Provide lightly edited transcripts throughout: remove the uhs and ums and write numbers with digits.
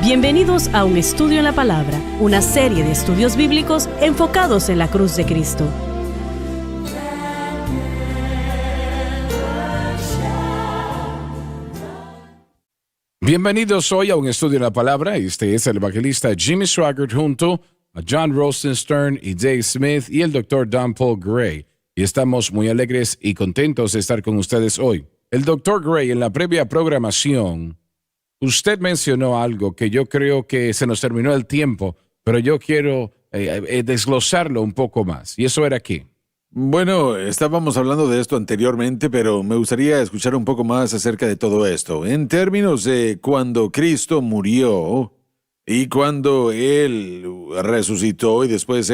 Bienvenidos a Un Estudio en la Palabra, una serie de estudios bíblicos enfocados en la cruz de Cristo. Bienvenidos hoy a Un Estudio en la Palabra. Este es el evangelista Jimmy Swaggart junto a John Rosenstern y Dave Smith y el Dr. Don Paul Gray. Y estamos muy alegres y contentos de estar con ustedes hoy. El Dr. Gray, en la previa programación, usted mencionó algo que yo creo que se nos terminó el tiempo, pero yo quiero desglosarlo un poco más. Y eso era aquí. Bueno, estábamos hablando de esto anteriormente, pero me gustaría escuchar un poco más acerca de todo esto. En términos de cuando Cristo murió y cuando Él resucitó y después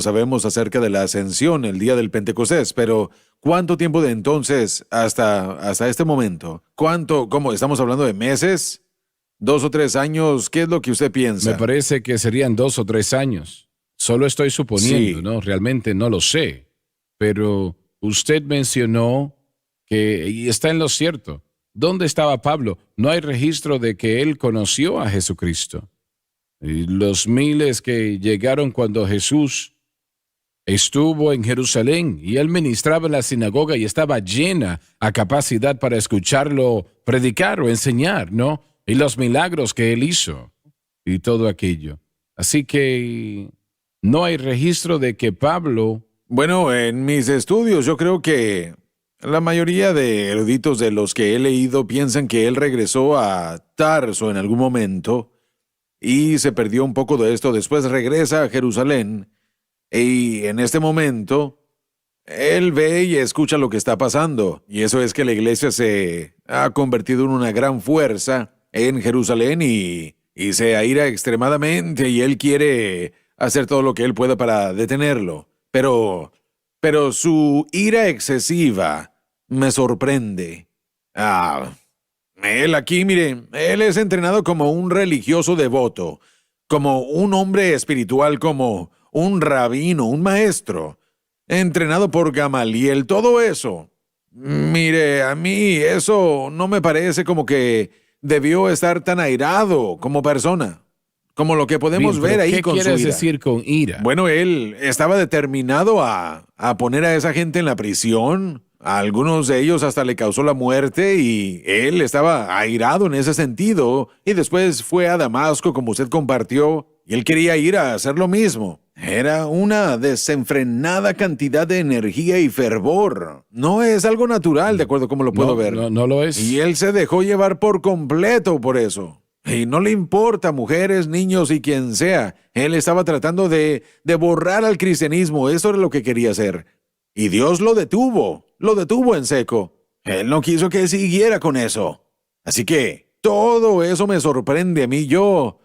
sabemos acerca de la ascensión el día del Pentecostés, pero ¿cuánto tiempo de entonces hasta este momento? ¿Cómo? ¿Estamos hablando de meses? ¿2 o 3 años? ¿Qué es lo que usted piensa? Me parece que serían 2 o 3 años. Solo estoy suponiendo, Sí. ¿no? Realmente no lo sé. Pero usted mencionó que, y está en lo cierto, ¿dónde estaba Pablo? No hay registro de que él conoció a Jesucristo. Y los miles que llegaron cuando Jesús estuvo en Jerusalén y él ministraba en la sinagoga y estaba llena a capacidad para escucharlo predicar o enseñar, ¿no? Y los milagros que él hizo y todo aquello. Así que no hay registro de que Pablo... Bueno, en mis estudios yo creo que la mayoría de eruditos de los que he leído piensan que él regresó a Tarso en algún momento y se perdió un poco de esto. Después regresa a Jerusalén y en este momento él ve y escucha lo que está pasando. Y eso es que la iglesia se ha convertido en una gran fuerza en Jerusalén y se aira extremadamente y él quiere hacer todo lo que él pueda para detenerlo. Pero su ira excesiva me sorprende. Él aquí, mire, él es entrenado como un religioso devoto, como un hombre espiritual, como un rabino, un maestro, entrenado por Gamaliel, todo eso. Mire, a mí eso no me parece como que debió estar tan airado como persona, como lo que podemos Bien, ver ahí ¿qué con su quieres ira. decir con ira? Bueno, él estaba determinado a poner a esa gente en la prisión. A algunos de ellos hasta le causó la muerte y él estaba airado en ese sentido. Y después fue a Damasco, como usted compartió, y él quería ir a hacer lo mismo. Era una desenfrenada cantidad de energía y fervor. No es algo natural, de acuerdo a cómo lo puedo ver. No lo es. Y él se dejó llevar por completo por eso. Y no le importa mujeres, niños y quien sea. Él estaba tratando de borrar al cristianismo. Eso era lo que quería hacer. Y Dios lo detuvo en seco. Él no quiso que siguiera con eso. Así que todo eso me sorprende a mí. Yo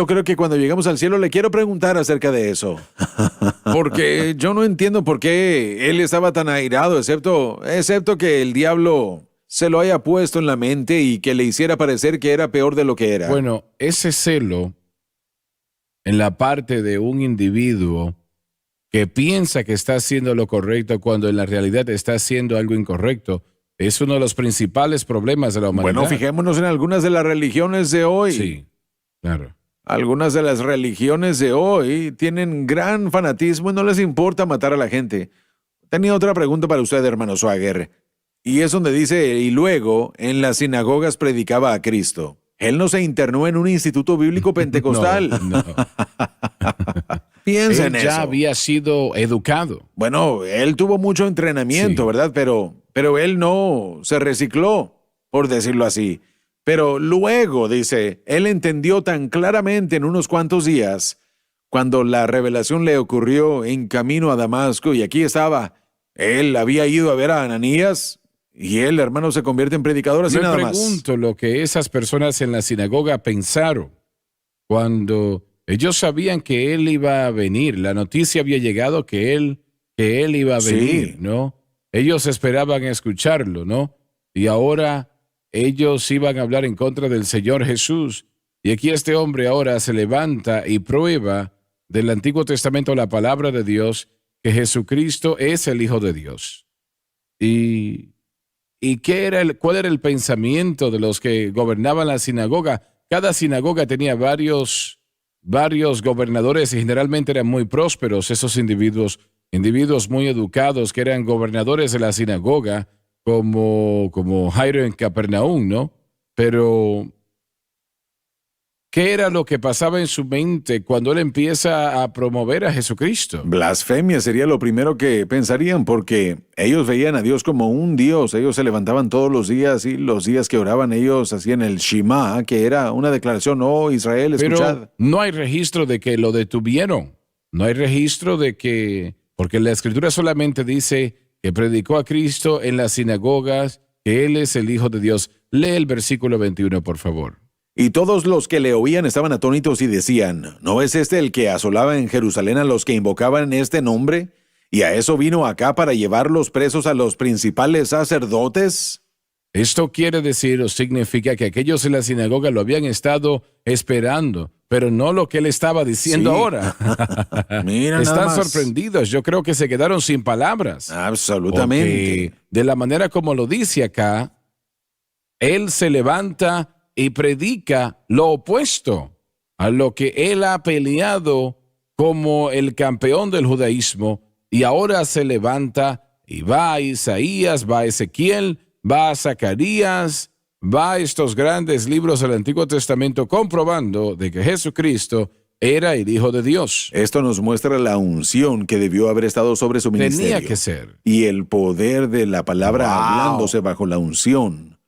creo que cuando lleguemos al cielo le quiero preguntar acerca de eso. Porque yo no entiendo por qué él estaba tan airado, excepto que el diablo se lo haya puesto en la mente y que le hiciera parecer que era peor de lo que era. Bueno, ese celo en la parte de un individuo que piensa que está haciendo lo correcto cuando en la realidad está haciendo algo incorrecto es uno de los principales problemas de la humanidad. Bueno, fijémonos en algunas de las religiones de hoy. Sí, claro. Algunas de las religiones de hoy tienen gran fanatismo y no les importa matar a la gente. Tenía otra pregunta para usted, hermano Swagger. Y es donde dice, y luego en las sinagogas predicaba a Cristo. Él no se internó en un instituto bíblico pentecostal. No. Piensa Él en ya eso. había sido educado. Bueno, él tuvo mucho entrenamiento, Sí. ¿verdad? Pero él no se recicló, por decirlo así. Pero luego, dice, él entendió tan claramente en unos cuantos días, cuando la revelación le ocurrió en camino a Damasco, y aquí estaba, él había ido a ver a Ananías, y él, hermano, se convierte en predicador así Me nada más. pregunto lo que esas personas en la sinagoga pensaron cuando ellos sabían que él iba a venir. La noticia había llegado que él iba a Sí. venir, ¿no? Ellos esperaban escucharlo, ¿no? Y ahora ellos iban a hablar en contra del Señor Jesús. Y aquí este hombre ahora se levanta y prueba del Antiguo Testamento la palabra de Dios que Jesucristo es el Hijo de Dios. ¿Y cuál era el pensamiento de los que gobernaban la sinagoga? cada sinagoga tenía varios gobernadores y generalmente eran muy prósperos esos individuos muy educados que eran gobernadores de la sinagoga, como Jairo en Capernaum, ¿no? Pero ¿qué era lo que pasaba en su mente cuando él empieza a promover a Jesucristo? Blasfemia sería lo primero que pensarían, porque ellos veían a Dios como un Dios. Ellos se levantaban todos los días y los días que oraban ellos hacían el Shema, que era una declaración: oh Israel, escuchad. Pero no hay registro de que lo detuvieron. No hay registro de que, porque la Escritura solamente dice que predicó a Cristo en las sinagogas, que Él es el Hijo de Dios. Lee el versículo 21, por favor. Y todos los que le oían estaban atónitos y decían: ¿no es este el que asolaba en Jerusalén a los que invocaban este nombre? ¿Y a eso vino acá para llevarlos presos a los principales sacerdotes? Esto quiere decir o significa que aquellos en la sinagoga lo habían estado esperando, pero no lo que él estaba diciendo Sí. ahora. Mira, nada Están más. sorprendidos. Yo creo que se quedaron sin palabras. Absolutamente. Porque de la manera como lo dice acá, él se levanta y predica lo opuesto a lo que él ha peleado como el campeón del judaísmo, y ahora se levanta y va a Isaías, va a Ezequiel, va a Zacarías, va a estos grandes libros del Antiguo Testamento comprobando de que Jesucristo era el Hijo de Dios. Esto nos muestra la unción que debió haber estado sobre su ministerio. Tenía que ser. Y el poder de la palabra Wow. hablándose bajo la unción.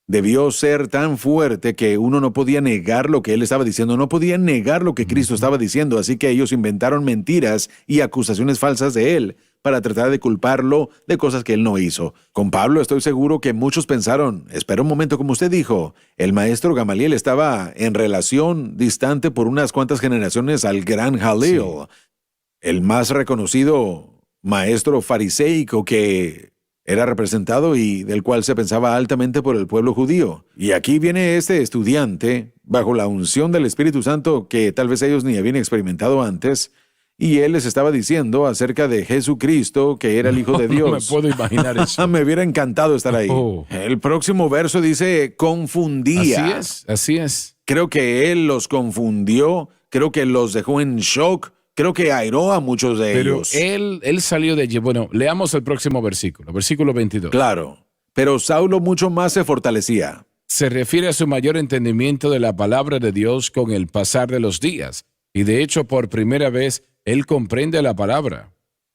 Debió ser tan fuerte que uno no podía negar lo que él estaba diciendo, no podía negar lo que Cristo estaba diciendo, así que ellos inventaron mentiras y acusaciones falsas de él para tratar de culparlo de cosas que él no hizo. Con Pablo estoy seguro que muchos pensaron: espera un momento, como usted dijo, el maestro Gamaliel estaba en relación distante por unas cuantas generaciones al gran Jalil, el más reconocido maestro fariseico que era representado y del cual se pensaba altamente por el pueblo judío. Y aquí viene este estudiante, bajo la unción del Espíritu Santo, que tal vez ellos ni habían experimentado antes, y él les estaba diciendo acerca de Jesucristo, que era el Hijo de Dios. No me puedo imaginar eso. Me hubiera encantado estar ahí. Oh. El próximo verso dice: confundía. Así es. Creo que él los confundió, creo que los dejó en shock, creo que airó a muchos de Pero ellos. él salió de allí. Bueno, leamos el próximo versículo, versículo 22. Claro, pero Saulo mucho más se fortalecía. Se refiere a su mayor entendimiento de la palabra de Dios con el pasar de los días. Y de hecho, por primera vez, él comprende la palabra.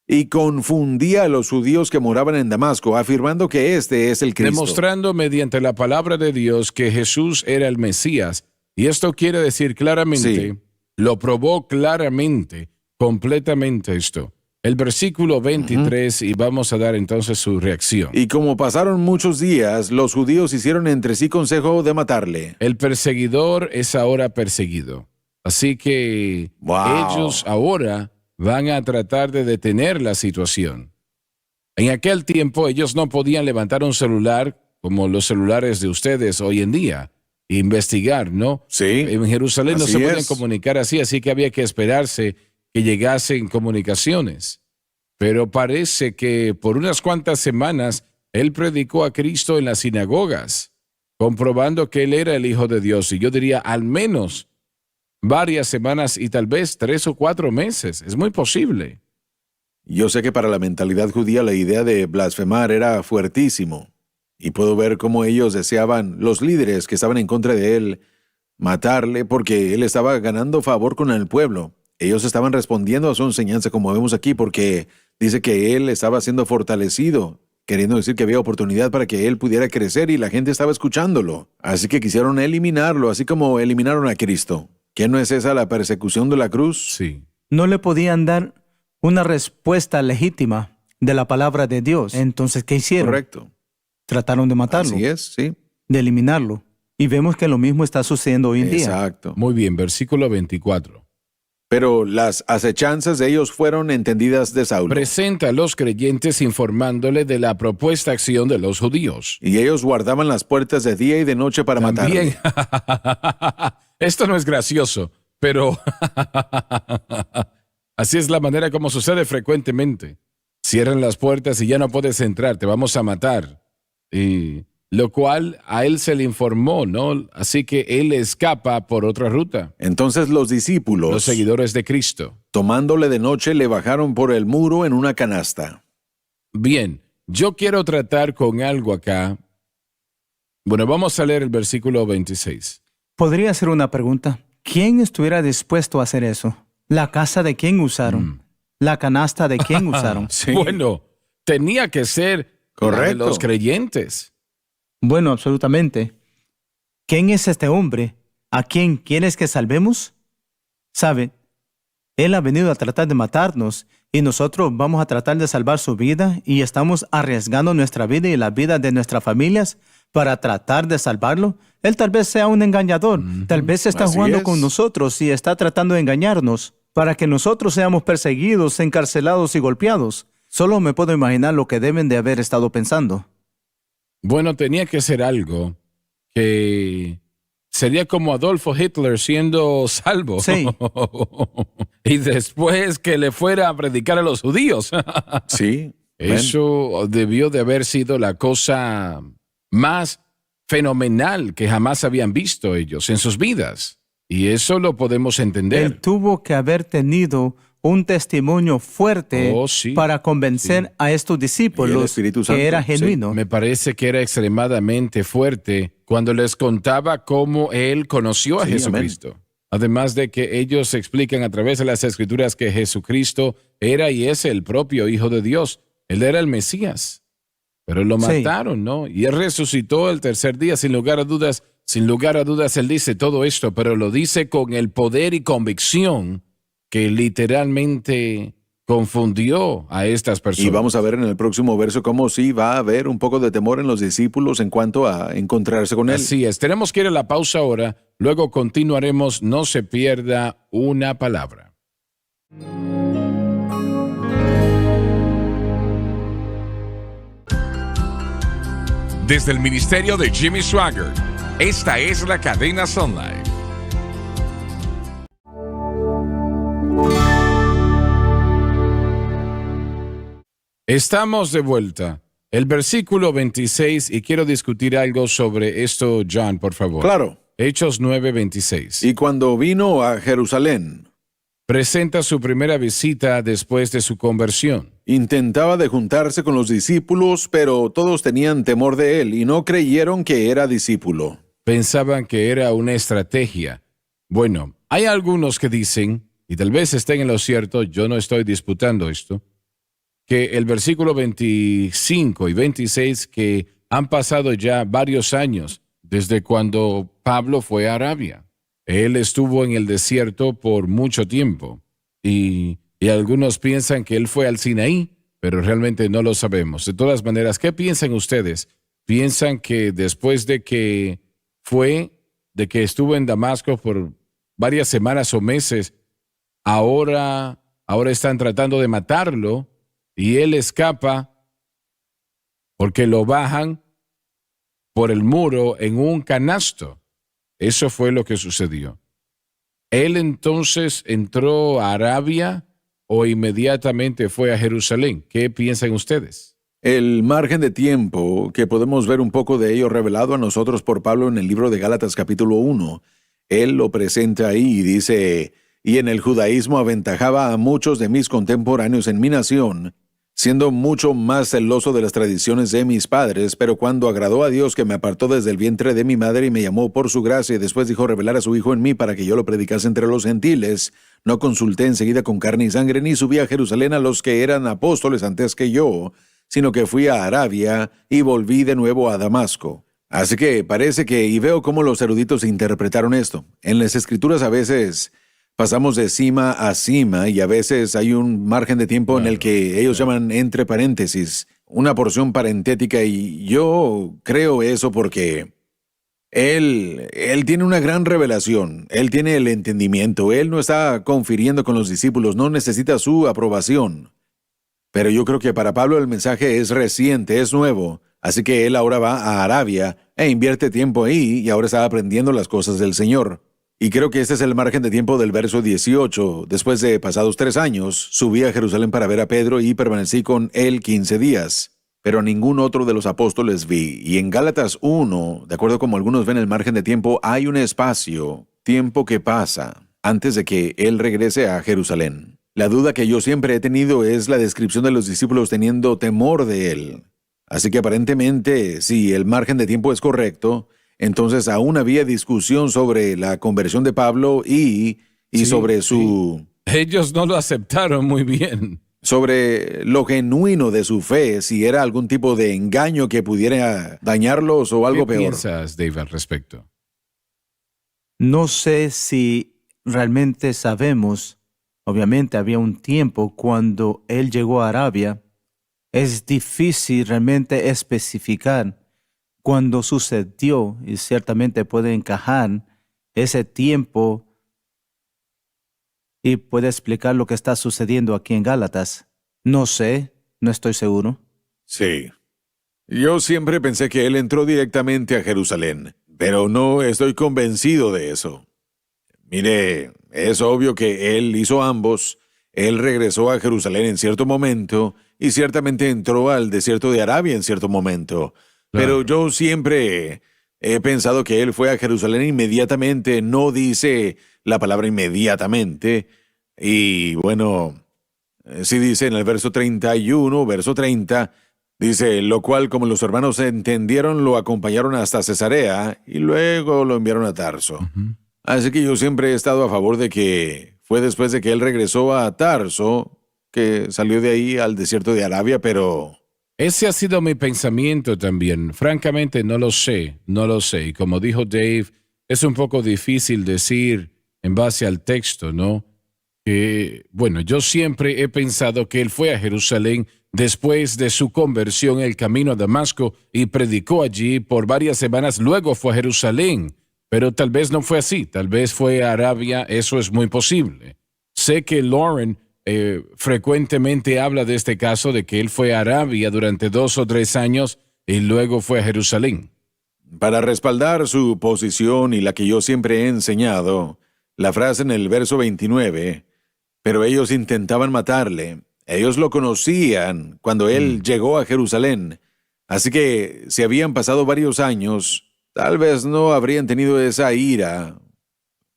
Y confundía a los judíos que moraban en Damasco, afirmando que este es el Cristo. Demostrando mediante la palabra de Dios que Jesús era el Mesías. Y esto quiere decir claramente, Sí. lo probó claramente, completamente esto. El versículo 23, y vamos a dar entonces su reacción. Y como pasaron muchos días, los judíos hicieron entre sí consejo de matarle. El perseguidor es ahora perseguido. Así que Wow. ellos ahora van a tratar de detener la situación. En aquel tiempo ellos no podían levantar un celular como los celulares de ustedes hoy en día e investigar, ¿no? Sí. En Jerusalén no Así se podían es. comunicar así que había que esperarse que llegasen comunicaciones. Pero parece que por unas cuantas semanas él predicó a Cristo en las sinagogas, comprobando que él era el Hijo de Dios. Y yo diría al menos varias semanas y tal vez 3 o 4 meses. Es muy posible. Yo sé que para la mentalidad judía la idea de blasfemar era fuertísimo. Y puedo ver cómo ellos deseaban, los líderes que estaban en contra de él, matarle porque él estaba ganando favor con el pueblo. Ellos estaban respondiendo a su enseñanza, como vemos aquí, porque dice que él estaba siendo fortalecido, queriendo decir que había oportunidad para que él pudiera crecer y la gente estaba escuchándolo. Así que quisieron eliminarlo, así como eliminaron a Cristo. ¿Qué no es esa la persecución de la cruz? Sí. No le podían dar una respuesta legítima de la palabra de Dios. Entonces, ¿qué hicieron? Correcto. Trataron de matarlo, Así es, sí. de eliminarlo. Y vemos que lo mismo está sucediendo hoy en día. Exacto. Muy bien, versículo 24. Pero las acechanzas de ellos fueron entendidas de Saulo. Presenta a los creyentes informándole de la propuesta acción de los judíos. Y ellos guardaban las puertas de día y de noche para También, matarle. esto no es gracioso, pero así es la manera como sucede frecuentemente. Cierran las puertas y ya no puedes entrar, te vamos a matar. Y lo cual a él se le informó, ¿no? Así que él escapa por otra ruta. Entonces los discípulos, Los seguidores de Cristo. tomándole de noche, le bajaron por el muro en una canasta. Bien, yo quiero tratar con algo acá. Bueno, vamos a leer el versículo 26. Podría hacer una pregunta. ¿Quién estuviera dispuesto a hacer eso? ¿La casa de quién usaron? ¿La canasta de quién usaron? Sí. Bueno, tenía que ser la de Correcto. los creyentes. Bueno, absolutamente. ¿Quién es este hombre? ¿A quién quieres que salvemos? ¿Sabe? Él ha venido a tratar de matarnos y nosotros vamos a tratar de salvar su vida y estamos arriesgando nuestra vida y la vida de nuestras familias para tratar de salvarlo. Él tal vez sea un engañador. Tal vez está Así jugando es. con nosotros y está tratando de engañarnos para que nosotros seamos perseguidos, encarcelados y golpeados. Solo me puedo imaginar lo que deben de haber estado pensando. Bueno, tenía que ser algo que sería como Adolfo Hitler siendo salvo. Sí. Y después que le fuera a predicar a los judíos. Sí. Eso debió de haber sido la cosa más fenomenal que jamás habían visto ellos en sus vidas. Y eso lo podemos entender. Él tuvo que haber tenido un testimonio fuerte Oh, sí, para convencer a estos Y el discípulos Espíritu Santo, que era sí. genuino. Me parece que era extremadamente fuerte cuando les contaba cómo él conoció a Sí, Jesucristo. Además de que ellos explican a través de las Escrituras que Jesucristo era y es el propio Hijo de Dios. Él era el Mesías. Pero lo Sí. mataron, ¿no? Y él resucitó el tercer día, sin lugar a dudas. Sin lugar a dudas, él dice todo esto, pero lo dice con el poder y convicción que literalmente confundió a estas personas. Y vamos a ver en el próximo verso cómo sí va a haber un poco de temor en los discípulos en cuanto a encontrarse con él. Así es, tenemos que ir a la pausa ahora, luego continuaremos, no se pierda una palabra. Desde el ministerio de Jimmy Swaggart, esta es la cadena Sun Life. Estamos de vuelta. El versículo 26, y quiero discutir algo sobre esto, John, por favor. Claro. Hechos 9:26. Y cuando vino a Jerusalén, Presenta su primera visita después de su conversión. intentaba de juntarse con los discípulos, pero todos tenían temor de él y no creyeron que era discípulo. Pensaban que era una estrategia. Bueno, hay algunos que dicen, y tal vez estén en lo cierto, yo no estoy disputando esto, que el versículo 25 y 26, que han pasado ya varios años desde cuando Pablo fue a Arabia. Él estuvo en el desierto por mucho tiempo y algunos piensan que él fue al Sinaí, pero realmente no lo sabemos. De todas maneras, ¿qué piensan ustedes? ¿Piensan que después de que estuvo en Damasco por varias semanas o meses, ahora están tratando de matarlo y él escapa porque lo bajan por el muro en un canasto? Eso fue lo que sucedió. ¿Él entonces entró a Arabia o inmediatamente fue a Jerusalén? ¿Qué piensan ustedes? El margen de tiempo, que podemos ver un poco de ello revelado a nosotros por Pablo en el libro de Gálatas capítulo 1, él lo presenta ahí y dice, y en el judaísmo aventajaba a muchos de mis contemporáneos en mi nación, siendo mucho más celoso de las tradiciones de mis padres, pero cuando agradó a Dios que me apartó desde el vientre de mi madre y me llamó por su gracia y después dijo revelar a su Hijo en mí para que yo lo predicase entre los gentiles, no consulté enseguida con carne y sangre ni subí a Jerusalén a los que eran apóstoles antes que yo, sino que fui a Arabia y volví de nuevo a Damasco. Así que parece que, y veo cómo los eruditos interpretaron esto. En las Escrituras a veces pasamos de cima a cima y a veces hay un margen de tiempo en el que ellos llaman entre paréntesis, una porción parentética, y yo creo eso porque él tiene una gran revelación, él tiene el entendimiento, él no está confiriendo con los discípulos, no necesita su aprobación. Pero yo creo que para Pablo el mensaje es reciente, es nuevo, así que él ahora va a Arabia e invierte tiempo ahí y ahora está aprendiendo las cosas del Señor. Y creo que este es el margen de tiempo del verso 18. Después de pasados 3 años, subí a Jerusalén para ver a Pedro y permanecí con él 15 días. pero a ningún otro de los apóstoles vi. Y en Gálatas 1, de acuerdo como algunos ven el margen de tiempo, hay un espacio, tiempo que pasa, antes de que él regrese a Jerusalén. La duda que yo siempre he tenido es la descripción de los discípulos teniendo temor de él. Así que aparentemente, si el margen de tiempo es correcto, entonces aún había discusión sobre la conversión de Pablo y Sí, sobre sí. Ellos no lo aceptaron muy bien. sobre lo genuino de su fe, si era algún tipo de engaño que pudiera dañarlos o algo ¿Qué peor. piensas, Dave, al respecto? No sé si realmente sabemos. Obviamente había un tiempo cuando él llegó a Arabia. Es difícil realmente especificar cuándo sucedió y ciertamente puede encajar ese tiempo y puede explicar lo que está sucediendo aquí en Gálatas. No sé, no estoy seguro. Sí. Yo siempre pensé que él entró directamente a Jerusalén, pero no estoy convencido de eso. Mire, es obvio que él hizo ambos. Él regresó a Jerusalén en cierto momento y ciertamente entró al desierto de Arabia en cierto momento. Pero Claro. yo siempre he pensado que él fue a Jerusalén inmediatamente. No dice la palabra inmediatamente. Y bueno, sí dice en el verso 31, verso 30, dice, lo cual como los hermanos entendieron, lo acompañaron hasta Cesarea y luego lo enviaron a Tarso. Ujú. Así que yo siempre he estado a favor de que fue después de que él regresó a Tarso que salió de ahí al desierto de Arabia, pero Ese ha sido mi pensamiento también. Francamente, no lo sé, no lo sé. Y como dijo Dave, es un poco difícil decir en base al texto, ¿no? Que, bueno, yo siempre he pensado que él fue a Jerusalén después de su conversión en el camino a Damasco y predicó allí por varias semanas, luego fue a Jerusalén. Pero tal vez no fue así, tal vez fue a Arabia, eso es muy posible. Sé que Lauren frecuentemente habla de este caso de que él fue a Arabia durante 2 o 3 años y luego fue a Jerusalén. para respaldar su posición y la que yo siempre he enseñado, la frase en el verso 29, pero ellos intentaban matarle. Ellos lo conocían cuando él llegó a Jerusalén. Así que si habían pasado varios años, tal vez no habrían tenido esa ira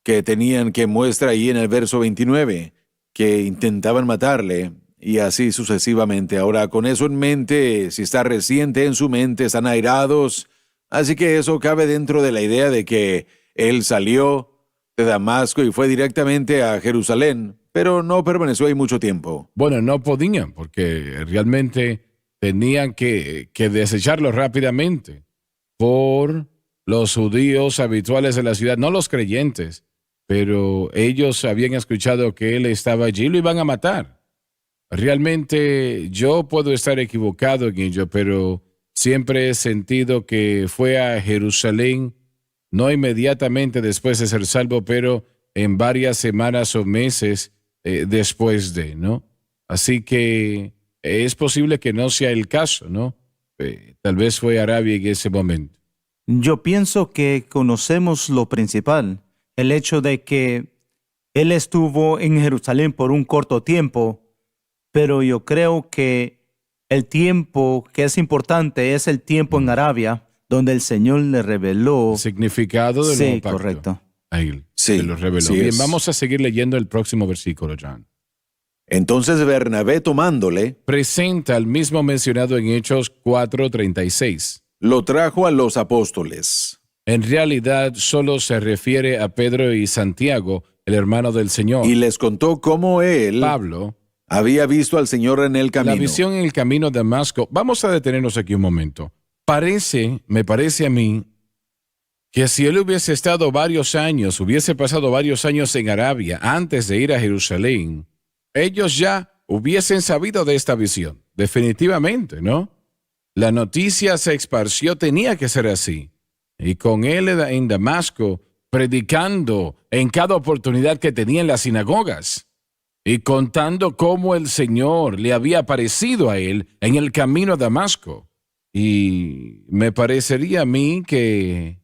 que tenían que muestra ahí en el verso 29, que intentaban matarle y así sucesivamente. Ahora, con eso en mente, si está reciente en su mente, están airados. Así que eso cabe dentro de la idea de que él salió de Damasco y fue directamente a Jerusalén, pero no permaneció ahí mucho tiempo. Bueno, no podían porque realmente tenían que desecharlo rápidamente por los judíos habituales de la ciudad, no los creyentes, pero ellos habían escuchado que él estaba allí y lo iban a matar. Realmente yo puedo estar equivocado en ello, pero siempre he sentido que fue a Jerusalén, no inmediatamente después de ser salvo, pero en varias semanas o meses después de, ¿no? Así que es posible que no sea el caso, ¿no? Tal vez fue a Arabia en ese momento. Yo pienso que conocemos lo principal, el hecho de que él estuvo en Jerusalén por un corto tiempo, pero yo creo que el tiempo que es importante es el tiempo en Arabia, donde el Señor le reveló. El significado del Sí, nuevo pacto. correcto. A él. Sí, Se lo reveló. sí Bien, es. vamos a seguir leyendo el próximo versículo, John. Entonces Bernabé tomándole, Presenta al mismo mencionado en Hechos 4:36. lo trajo a los apóstoles. En realidad solo se refiere a Pedro y Santiago, el hermano del Señor. Y les contó cómo él Pablo, había visto al Señor en el camino. la visión en el camino a Damasco. Vamos a detenernos aquí un momento. Me parece a mí, que si él hubiese estado varios años, hubiese pasado varios años en Arabia antes de ir a Jerusalén, ellos ya hubiesen sabido de esta visión. Definitivamente, ¿no? La noticia se esparció, tenía que ser así. Y con él en Damasco, predicando en cada oportunidad que tenía en las sinagogas y contando cómo el Señor le había aparecido a él en el camino a Damasco. Y me parecería a mí que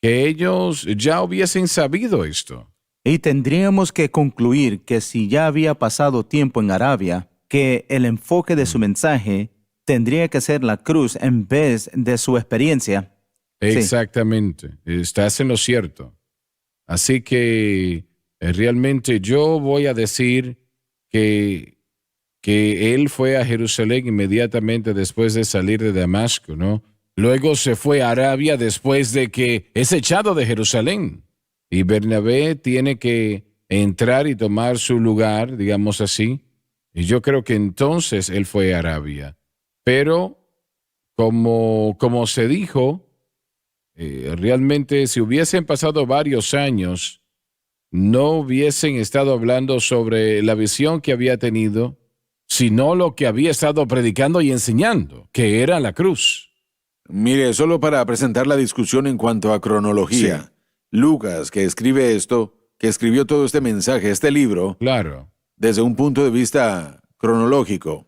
ellos ya hubiesen sabido esto. Y tendríamos que concluir que si ya había pasado tiempo en Arabia, que el enfoque de su mensaje tendría que ser la cruz en vez de su experiencia. Sí. Exactamente, estás en lo cierto. Así que realmente yo voy a decir que él fue a Jerusalén inmediatamente después de salir de Damasco, ¿no? Luego se fue a Arabia después de que es echado de Jerusalén. Y Bernabé tiene que entrar y tomar su lugar, digamos así. Y yo creo que entonces él fue a Arabia. Pero como se dijo, realmente si hubiesen pasado varios años, no hubiesen estado hablando sobre la visión que había tenido, sino lo que había estado predicando y enseñando, que era la cruz. Mire, solo para presentar la discusión en cuanto a cronología, Sí. Lucas, que escribe esto, que escribió todo este mensaje, este libro, Claro. desde un punto de vista cronológico.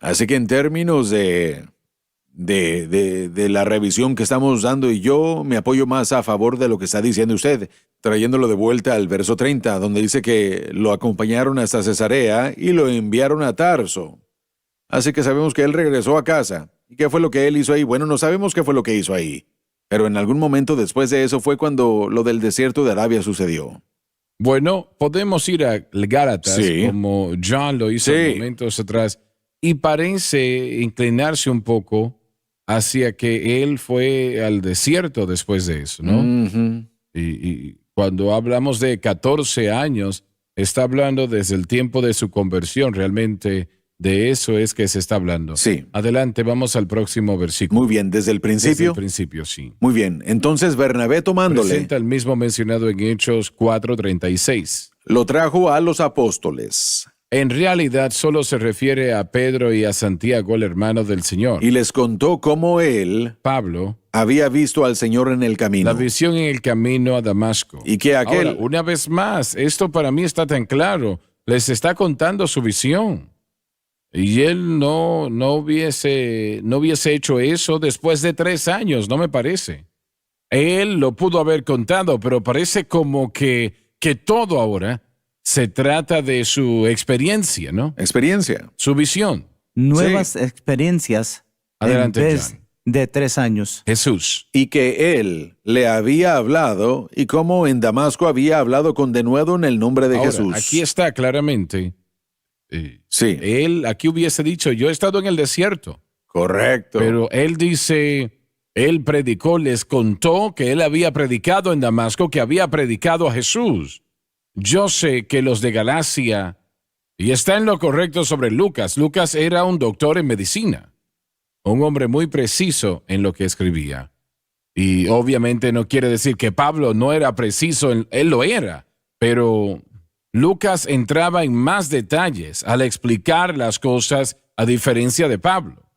Así que en términos de la revisión que estamos dando, y yo me apoyo más a favor de lo que está diciendo usted, trayéndolo de vuelta al verso 30, donde dice que lo acompañaron hasta Cesarea y lo enviaron a Tarso. Así que sabemos que él regresó a casa. ¿Y qué fue lo que él hizo ahí? Bueno, no sabemos qué fue lo que hizo ahí. Pero en algún momento después de eso fue cuando lo del desierto de Arabia sucedió. Bueno, podemos ir a Gálatas, Sí. como John lo hizo Sí. momentos atrás, y parece inclinarse un poco hacia que él fue al desierto después de eso, ¿no? Ujú. Y cuando hablamos de 14 años, está hablando desde el tiempo de su conversión, realmente de eso es que se está hablando. Sí. Adelante, vamos al próximo versículo. Muy bien, desde el Desde principio. el principio, sí. Muy bien, entonces Bernabé tomándole, Presenta el mismo mencionado en Hechos 4:36. lo trajo a los apóstoles En realidad solo se refiere a Pedro y a Santiago, el hermano del Señor. y les contó cómo él Pablo, había visto al Señor en el camino. la visión en el camino a Damasco. Y que aquel... Ahora, una vez más, esto para mí está tan claro. Les está contando su visión. Y él no hubiese hecho eso después de 3 años, no me parece. Él lo pudo haber contado, pero parece como que todo ahora se trata de su experiencia, ¿no? Experiencia. Su visión. Nuevas experiencias Adelante, en vez John. de 3 años. Jesús. Y que él le había hablado y cómo en Damasco había hablado con denuedo en el nombre de Ahora, Jesús. aquí está claramente. Sí, Él aquí hubiese dicho, yo he estado en el desierto. correcto. Pero él dice, él predicó, les contó que él había predicado en Damasco, que había predicado a Jesús. Yo sé que los de Galacia, y está en lo correcto sobre Lucas, Lucas era un doctor en medicina, un hombre muy preciso en lo que escribía. Y obviamente no quiere decir que Pablo no era preciso, él lo era, pero Lucas entraba en más detalles al explicar las cosas a diferencia de Pablo.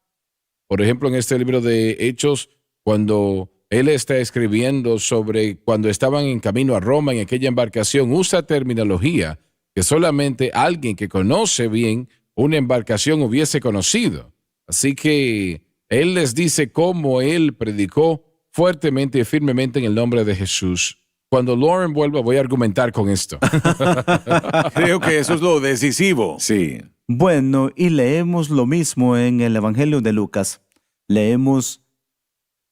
Por ejemplo, en este libro de Hechos, cuando él está escribiendo sobre cuando estaban en camino a Roma en aquella embarcación, usa terminología que solamente alguien que conoce bien una embarcación hubiese conocido. Así que él les dice cómo él predicó fuertemente y firmemente en el nombre de Jesús. Cuando Lauren vuelva voy a argumentar con esto. Creo que eso es lo decisivo. Sí. Bueno, y leemos lo mismo en el Evangelio de Lucas.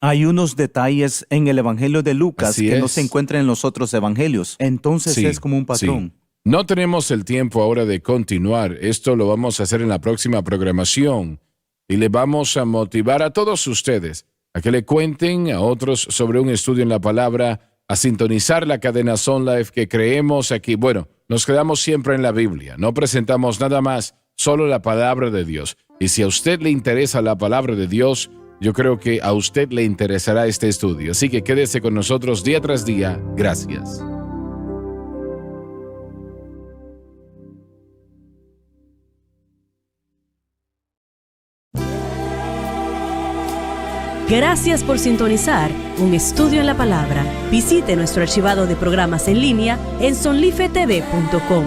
Hay unos detalles en el Evangelio de Lucas Así que no es. se encuentran en los otros evangelios. Entonces Sí, es como un patrón. sí. No tenemos el tiempo ahora de continuar. Esto lo vamos a hacer en la próxima programación. Y le vamos a motivar a todos ustedes a que le cuenten a otros sobre un estudio en la palabra, a sintonizar la cadena Sun Life que creemos aquí. Bueno, nos quedamos siempre en la Biblia. No presentamos nada más, solo la palabra de Dios. Y si a usted le interesa la palabra de Dios, yo creo que a usted le interesará este estudio. Así que quédese con nosotros día tras día. Gracias. Gracias por sintonizar un estudio en la palabra. Visite nuestro archivado de programas en línea en sonlifetv.com.